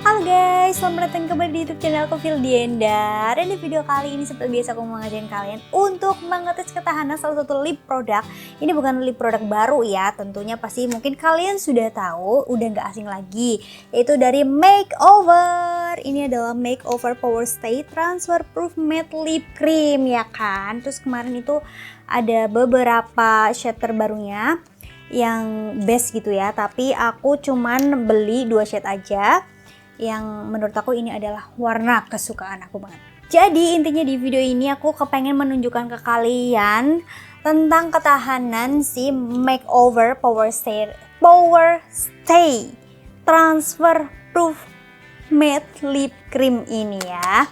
Halo guys, selamat datang kembali di YouTube channel aku Fildienda. Dan di video kali ini seperti biasa aku mau ngajarin kalian untuk mengetes ketahanan salah satu lip produk. Ini bukan lip produk baru ya, tentunya pasti mungkin kalian sudah tahu, udah nggak asing lagi, yaitu dari Makeover. Ini adalah Makeover Power Stay Transfer Proof Matte Lip Cream ya kan. Terus kemarin itu ada beberapa shade terbarunya yang best gitu ya, tapi aku cuman beli 2 shade aja yang menurut aku ini adalah warna kesukaan aku banget. Jadi intinya di video ini aku kepengen menunjukkan ke kalian tentang ketahanan si Makeover Power Stay Transfer Proof Matte Lip Cream ini ya.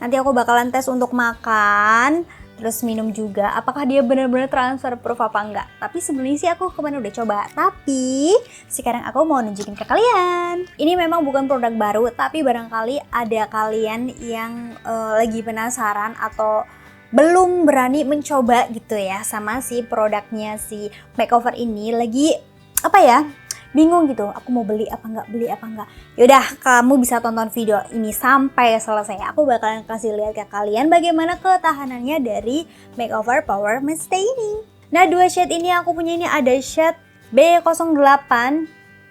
Nanti aku bakalan tes untuk makan, terus minum juga, apakah dia benar-benar transfer proof apa enggak. Tapi sebenarnya sih aku kemarin udah coba, tapi sekarang aku mau nunjukin ke kalian. Ini memang bukan produk baru, tapi barangkali ada kalian yang lagi penasaran atau belum berani mencoba gitu ya sama si produknya si Makeover ini, lagi apa ya, bingung gitu, aku mau beli apa enggak. Yaudah, kamu bisa tonton video ini sampai selesai. Aku bakalan kasih lihat ke kalian bagaimana ketahanannya dari Makeover Power Matte Stay ini. Nah, 2 shade ini aku punya, ini ada shade B08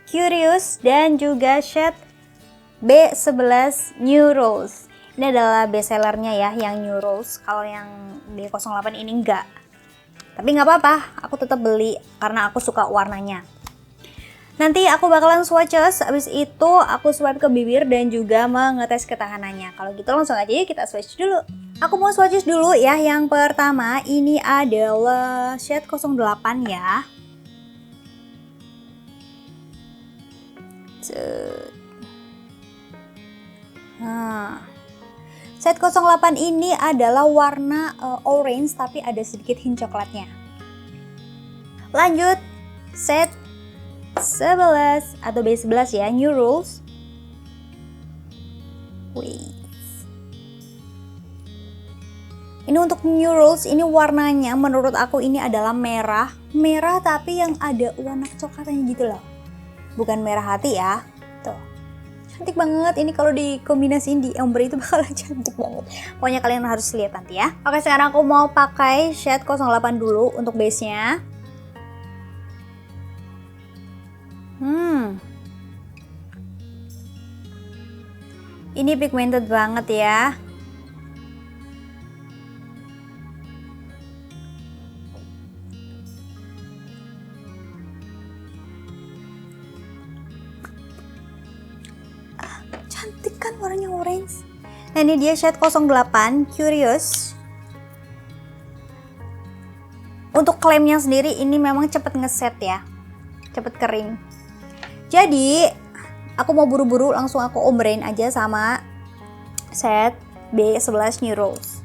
Curious dan juga shade B11 New Rules. Ini adalah best sellernya ya, yang New Rules. Kalau yang B08 ini enggak, tapi nggak apa-apa, aku tetap beli karena aku suka warnanya. Nanti aku bakalan swatches, abis itu aku swipe ke bibir dan juga mengetes ketahanannya. Kalau gitu langsung aja yuk kita swatch dulu. Aku mau swatches dulu ya. Yang pertama ini adalah shade 08 ya. Nah, shade 08 ini adalah warna orange tapi ada sedikit hint coklatnya. Lanjut, shade 11 atau B11 ya, New Rules. Ini untuk New Rules, ini warnanya menurut aku ini adalah merah tapi yang ada warna coklatnya gitu loh, bukan merah hati ya. Tuh, cantik banget ini, kalau dikombinasiin di ombre itu bakalan cantik banget. Pokoknya kalian harus lihat nanti ya. Oke, sekarang aku mau pakai shade 08 dulu untuk base nya. Ini pigmented banget ya. Cantik kan warnanya orange. Nah, ini dia shade 08 Curious. Untuk klaimnya sendiri ini memang cepet ngeset ya, cepet kering. Jadi aku mau buru-buru langsung aku ombrein aja sama shade B11 New Rules.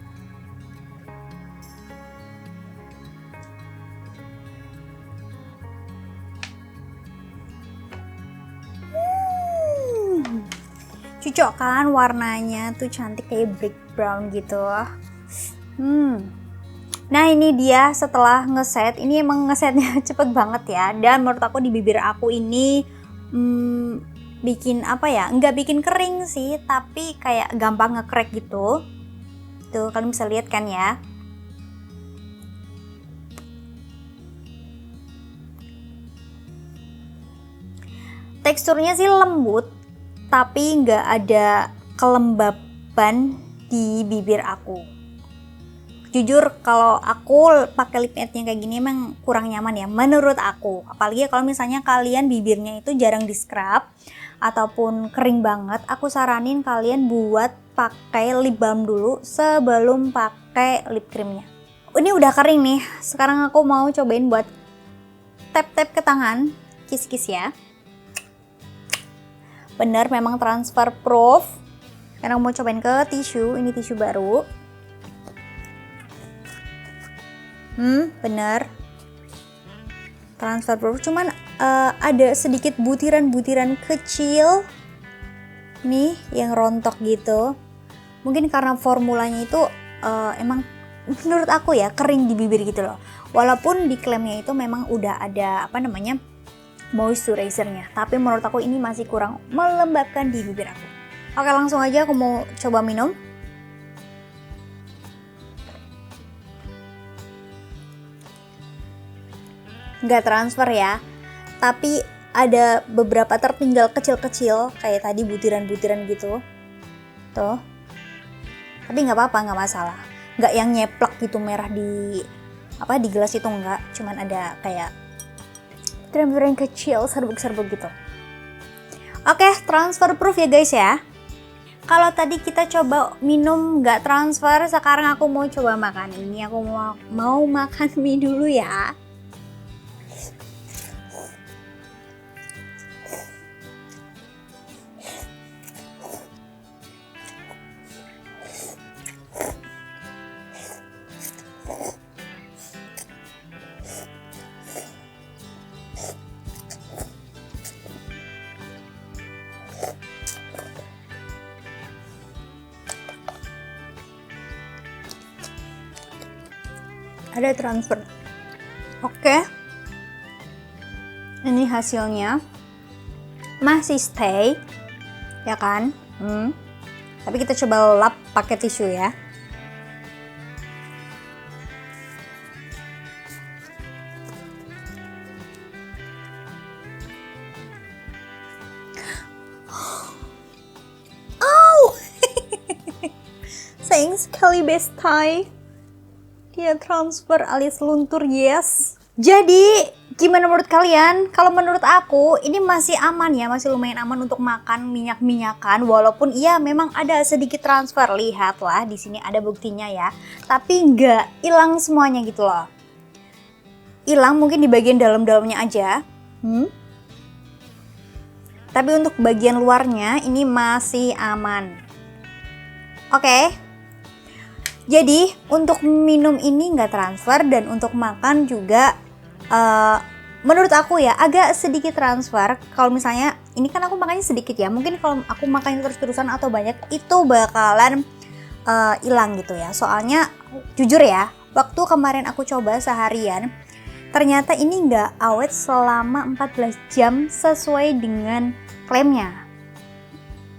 Cocok kan warnanya tuh, cantik kayak brick brown gitu. Nah, ini dia setelah ngeset. Ini emang ngesetnya cepet banget ya, dan menurut aku di bibir aku ini bikin apa ya, nggak bikin kering sih, tapi kayak gampang nge-crack gitu. Tuh, kalian bisa lihat kan ya. Teksturnya sih lembut, tapi nggak ada kelembaban di bibir aku. Jujur kalau aku pakai lip matte-nya kayak gini emang kurang nyaman ya menurut aku. Apalagi kalau misalnya kalian bibirnya itu jarang di scrub ataupun kering banget, aku saranin kalian buat pakai lip balm dulu sebelum pakai lip creamnya. Ini udah kering nih, sekarang aku mau cobain buat tap-tap ke tangan, kis-kis ya. Bener, memang transfer proof. Sekarang mau cobain ke tisu, ini tisu baru. Bener transfer proof, cuman ada sedikit butiran-butiran kecil nih yang rontok gitu. Mungkin karena formulanya itu emang menurut aku ya kering di bibir gitu loh. Walaupun di klaimnya itu memang udah ada apa namanya, moisturizernya. Tapi menurut aku ini masih kurang melembabkan di bibir aku. Oke, langsung aja aku mau coba minum. Nggak transfer ya, tapi ada beberapa tertinggal kecil-kecil kayak tadi butiran-butiran gitu. Tuh. Tapi nggak apa-apa, nggak masalah. Nggak yang nyeplak gitu merah di gelas itu, nggak. Cuman ada kayak butiran-butiran kecil serbuk-serbuk gitu. Oke, transfer proof ya guys ya. Kalau tadi kita coba minum nggak transfer, sekarang aku mau coba makan. Ini aku mau makan mie dulu ya. Ada transfer. Oke. Ini hasilnya. Masih stay. Ya kan? Tapi kita coba lap pakai tisu ya. Oh. Sayang sekali bestie. Dia transfer alias luntur, yes. Jadi, gimana menurut kalian? Kalau menurut aku, ini masih aman ya, masih lumayan aman untuk makan minyak-minyakan. Walaupun iya memang ada sedikit transfer, lihatlah di sini ada buktinya ya. Tapi nggak hilang semuanya gitu loh. Hilang mungkin di bagian dalam-dalamnya aja. Tapi untuk bagian luarnya ini masih aman. Oke. Jadi untuk minum ini nggak transfer dan untuk makan juga menurut aku ya agak sedikit transfer. Kalau misalnya ini kan aku makannya sedikit ya, mungkin kalau aku makannya terus-terusan atau banyak itu bakalan hilang gitu ya. Soalnya jujur ya, waktu kemarin aku coba seharian ternyata ini nggak awet selama 14 jam sesuai dengan klaimnya.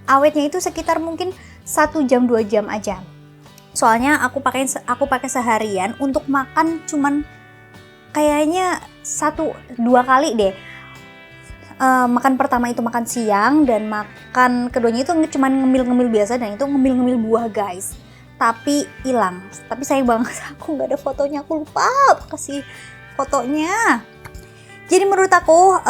Awetnya itu sekitar mungkin 1 jam 2 jam aja. Soalnya aku pakai seharian, untuk makan cuman kayaknya 1-2 kali deh. Makan pertama itu makan siang dan makan keduanya itu cuman ngemil-ngemil biasa dan itu ngemil-ngemil buah guys. Tapi hilang. Tapi sayang banget aku nggak ada fotonya, aku lupa kasih fotonya. Jadi menurut aku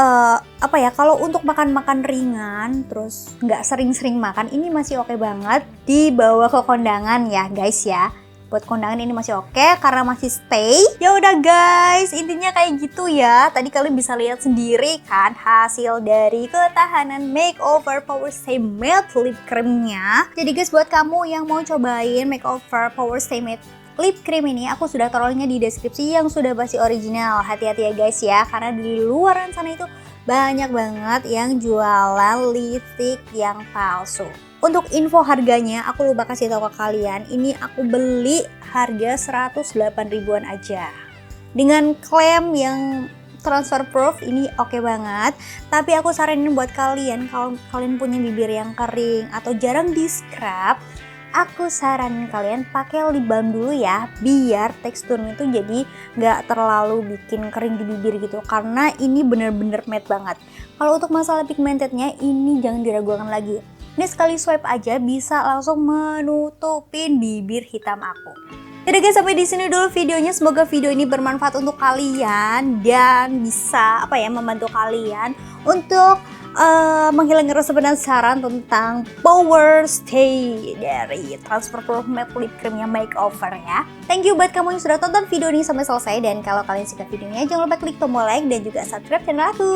kalau untuk makan-makan ringan terus nggak sering-sering makan ini masih oke banget dibawa ke kondangan ya guys ya. Buat kondangan ini masih oke karena masih stay. Ya udah guys, intinya kayak gitu ya. Tadi kalian bisa lihat sendiri kan hasil dari ketahanan makeover Power Stay Matte Lip Creamnya. Jadi guys, buat kamu yang mau cobain makeover Power Stay Matte lip cream ini, aku sudah taruhnya di deskripsi yang sudah pasti original. Hati-hati ya guys ya, karena di luaran sana itu banyak banget yang jualan lipstick yang palsu. Untuk info harganya, aku lupa kasih tahu ke kalian. Ini aku beli harga 108 ribuan aja. Dengan klaim yang transfer proof ini oke banget. Tapi aku saranin buat kalian, kalau kalian punya bibir yang kering atau jarang di scrub, aku saranin kalian pakai lip balm dulu ya, biar teksturnya itu jadi nggak terlalu bikin kering di bibir gitu, karena ini bener-bener matte banget. Kalau untuk masalah pigmentednya ini jangan diragukan lagi. Ini sekali swipe aja bisa langsung menutupin bibir hitam aku. Jadi guys, sampai di sini dulu videonya. Semoga video ini bermanfaat untuk kalian dan bisa membantu kalian untuk menghilangkan rasa penasaran tentang Power Stay dari Transfer Proof Matte Lip Creamnya Makeover ya. Thank you buat kamu yang sudah tonton video ini sampai selesai, dan kalau kalian suka videonya jangan lupa klik tombol like dan juga subscribe channel aku.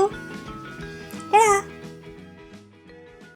Dadah!